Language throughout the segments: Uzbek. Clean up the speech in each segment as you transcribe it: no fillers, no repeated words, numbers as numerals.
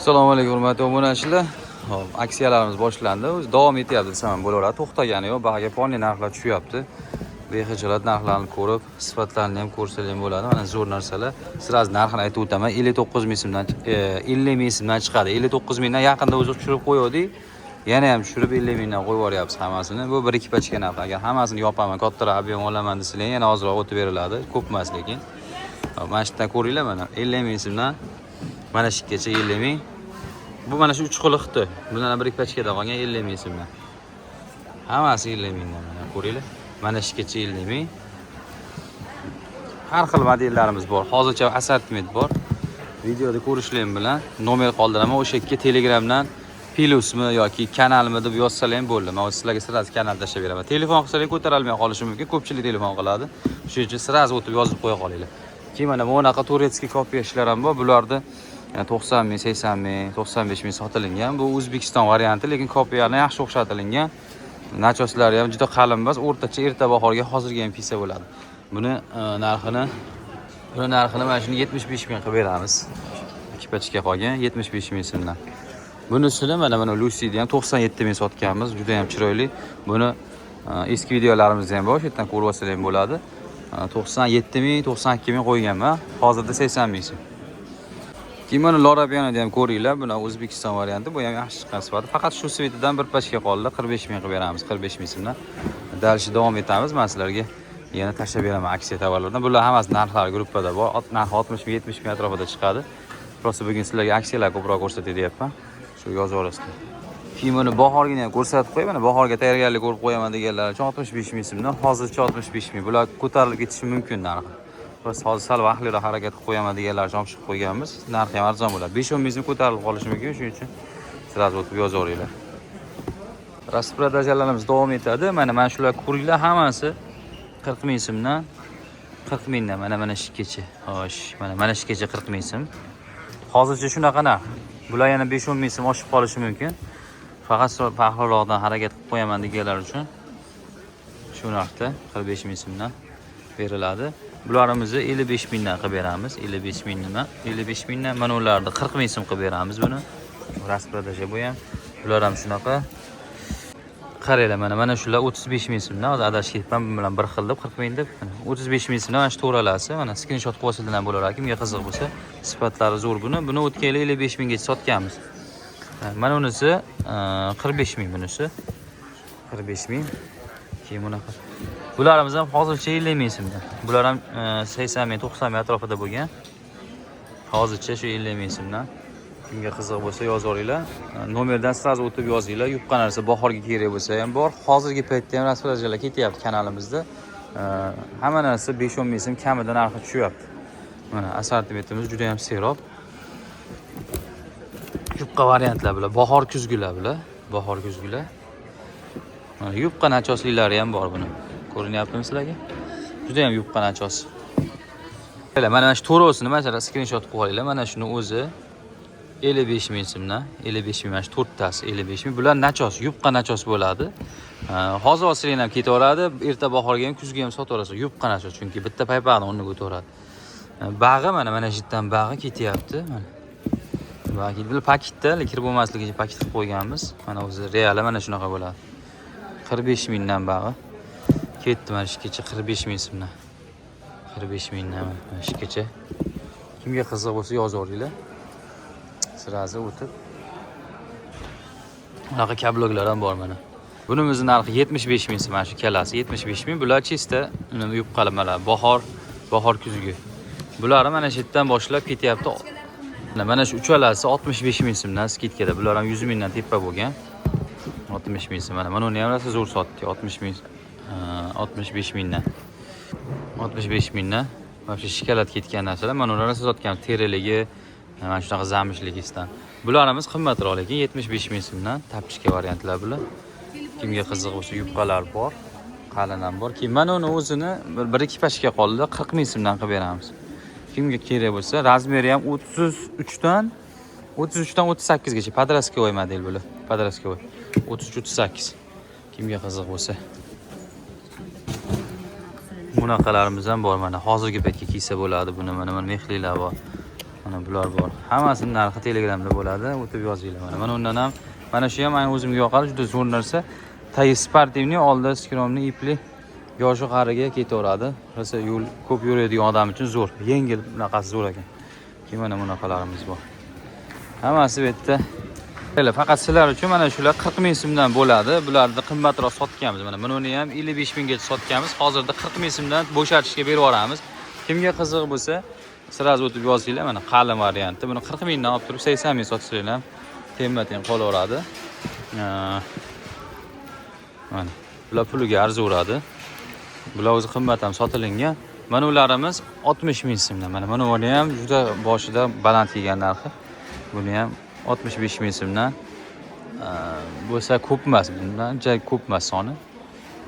Assalomu alaykum hurmatli obunachilar. Hop, aksiyalarimiz boshlandi. O'zi davom etyapti desam ham bo'laveradi. To'xtagani yo'q, bag'ga ponni narxlar tushyapti. Behijolat narxlarni ko'rib, sifatlarini ham ko'rsalar ham bo'ladi. Mana zo'r narsalar. Sizlarga narxini aytib o'taman. 59 ming so'mdan 50 ming so'mdan chiqadi. 59 mingdan yaqinda o'zi tushirib qo'ydik. Yana ham tushirib 50 mingdan qo'yib yuboryapmiz hammasini. Bu 1-2 pachka narx. Agar hammasini yopaman, kattaroq ob'em olaman desanglar, yana ozroq o'tib beriladi. Ko'p emas lekin. Mana shu yerdan ko'ringlar mana 50 ming so'mdan mana shu kecha 50 ming. Bu mana shu 3 xiliqdi. Bundan 1-2 pachkada qolgan 50 ming so'mdan. Hammasi 50 mingdan mana ko'ringlar. Mana shu kecha 50 ming. Har xil modellarimiz bor. Hozircha assortiment bor. Videoda ko'rishlaring bilan nomer qoldiraman. O'sha yerga Telegramdan plusmi yoki kanalmi deb yozsalar ham bo'ladi. Men sizlarga sirasiz kanal tashlab beraman. Telefon qilsalar ko'tarolmay qolishi mumkin. Ko'pchilik telefon qiladi. Shuning uchun sirasiz o'tib yozib qo'ya qolinglar. Keyin mana bunaqa turetskiy kopiya ishlar ham bor. Bularda 90 ming, 80 ming, 95 ming sotilingan. Bu O'zbekiston varianti, lekin kopiyani yaxshi o'xshatilingan. Nachoslari ham juda qalin emas, o'rtacha erta bahorga hozirga ham pisa bo'ladi. Buni narxini mana shuni 75 ming qilib beramiz. 2 pachka qolgan 75 ming so'mdan. Bunisini mana Lucy'ni ham 97 ming sotganmiz, juda ham chiroyli. Buni eski videolarimizda ham bor, shu yerdan ko'rib olsangiz ham bo'ladi. 97 ming, 92 ming qo'yganman. Hozirda 80 ming so'm. Keyin mana Lorabianni ham ko'ringlar. Buni O'zbekiston varianti, bu ham yaxshi chiqqan sifati. Faqat shu svetidan bir pachka qoldi. 45 ming qilib beramiz, 45 ming so'mdan. Dalshi davom etamiz. Men sizlarga yana tashlab beraman aksiya tovarlardan. Bular hammasi narxlar gruppada bor. Narxi 60 ming, 70 ming atrofida chiqadi. Prosta bugun sizlarga aksiyalar ko'proq ko'rsatib deyapman. Shu yozib olasizlar. Keyin buni bahorgini ham ko'rsatib qo'yaman. Mana bahorga tayyorgarlik ko'rib qo'yaman deganlar uchun 65 ming so'mdan, hozircha 65 ming. Bular ko'tarilib ketishi mumkin narxi. Biz hozir sal vaqtliroq harakat qilib qo'yaman deganlar uchun olib chiqib qo'yganmiz. Narxi ham arzon bo'ladi. 5-10 ming so'm ko'tarilib qolishi mumkin, shuning uchun sizlar o'tib yozaveringlar. Rasprodajalarimiz davom etadi. Mana shular ko'ringlar, hammasi 40 ming so'mdan 40 mingdan mana shu kecha. Xo'sh, mana shu kecha 40 ming so'm. Hozircha shunaqa narx. Bular yana 5-10 ming so'm oshib qolishi mumkin. Faqat faxrliroqdan harakat qilib qo'yaman deganlar uchun shu narxda 45 ming so'mdan beriladi. Bularimizni 55 mingdan qilib beramiz. 55 ming nima? 55 mingdan mana ularni 40 ming so'm qilib beramiz buni. Rasprodaja bu ham. Bular ham shunaqa. Qaranglar mana shular 35 ming so'mdan. Hozir adashib ketdim, bu bilan bir xil deb 40 ming deb. 35 ming so'mdan mana shu to'ralasi. Mana screenshot qilib olsangiz ham bo'lar. Kimga qiziq bo'lsa, sifatlari zo'r buni. Buni o'tgan yil 55 mingga sotganmiz. Mana unisi 45 ming bunisi. 45 ming. Keyin bunaqa. Bularimiz ham hozircha 50 ming so'mdan. Bular ham 80 ming, 90 ming atrofida bo'lgan. Hozircha shu 50 ming so'mdan. Kimga qiziq bo'lsa yozaveringlar. Nomerdan sirasiz o'tib yozinglar. Yupqa narsa bahorga kerak bo'lsa ham bor. Hozirgi paytda ham rasprodajalar ketyapti kanalimizda. Hamma narsa 5-10 ming so'm kamida narxi tushyapti. Mana assortimentimiz juda ham serob. Yupqa variantlar bular, bahor kuzgilar bular, bahor kuzgilar. Mana yupqa nachosliklari ham bor buni. Ko'rinyaptimi sizlarga? Juda ham yupqa nachos. Mana shu to'rosini masalan screenshot qilib olinglar. Mana shuni o'zi 55 ming so'mdan, 55 ming, mana shu to'rttasi 55 ming. Bular nachos, yupqa nachos bo'ladi. Hozir olsang ham ketaveradi, erta bahorga ham, kuzga ham sotaverasiz. Yupqa nachos, chunki bitta paypaqni o'rniga o'taveradi. Bag'i mana shu yerdan bag'i ketyapti. Mana bu paketda, kirib bo'lmasligi uchun paket qilib qo'yganmiz. Mana o'zi reali mana shunaqa bo'ladi. 45 mingdan bag'i ketdi mana shu kecha 45 ming so'mdan. 45 mingdan mana shu kecha. Kimga qiziq bo'lsa yozaveringlar. Sirasi o'tib. Bunaqa kabloglar ham bor mana. Bunimiz narxi 75 ming so'm, mana shu kalasi 75 ming. Bular chista yupqalamalar, bahor kuzgi. Bular mana shu yerdan boshlab ketyapti. Mana shu uchalasi 65 ming so'mdan skidkada. Bular ham 100 mingdan tepa bo'lgan. 60 ming so'm. Mana uni ham rosa zo'r sotdik. 60 ming 65 mingdan. 65 mingdan. Mana shu shikolat ketgan narsalar. Mana ularni sotgan teriligi, mana shunaqa zamishligidan. Bularimiz qimmatroq lekin 75 ming so'mdan. Tapchika variantlar bular. Kimga qiziq bo'lsa yupqalar bor, qalin ham bor. Keyin mana uni o'zini 1-2 pachka qoldi, 40 ming so'mdan qilib beramiz. Kimga kerak bo'lsa, razmeri ham 33dan 38 gacha. Podraskovoy model bular. Podraskovoy. 33-38. Kimga qiziq bo'lsa. Bunaqalarimiz ham bor mana. Hozirgi paytga kiysa bo'ladi buni. Mana mehlilar bor. Mana bular bor. Hammasini narxi Telegramda bo'ladi, o'tib yozinglar mana. Mana undan ham mana shu ham men o'zimga yoqadi, juda zo'r narsa. Tayi sportivniy, oldida skromli ipli yoshi qariga ketaveradi. Rosa yo'l ko'p yuradigan odam uchun zo'r. Yengil, bunaqasi zo'r ekan. Keyin mana bunaqalarimiz bor. Hammasi bu yerda. Faqat sizlar uchun mana shular 40 ming so'mdan bo'ladi. Bularni qimmatroq sotganmiz. Mana buni ham 55 mingga sotganmiz. Hozirda 40 ming so'mdan bo'shatishga berib yuboramiz. Kimga qiziq bo'lsa, siraz o'tib yozinglar. Mana qalin varianti. Buni 40 mingdan olib turib 80 ming sotsanglar ham teng qolaveradi. Mana bular puliga arzaveradi. Bular o'zi qimmat ham sotilingan. Mana ularimiz 60 ming so'mdan. Mana buni ham juda boshida baland kelgan narxi. Buni ham 65 ming so'mdan. Bo'lsa ko'p emas, bundan juda ko'p emas soni.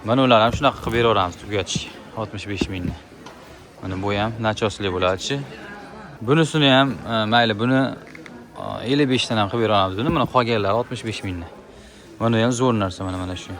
Mana ular ham shunaqa qilib beraveramiz tugatishga. 65 mingdan. Mana bu ham nachosli bo'ladi-chi. Bunisini ham mayli buni 55 dan ham qilib beramiz. Buni mana qolganlar 65 mingdan. Mana ham zo'r narsa mana shu.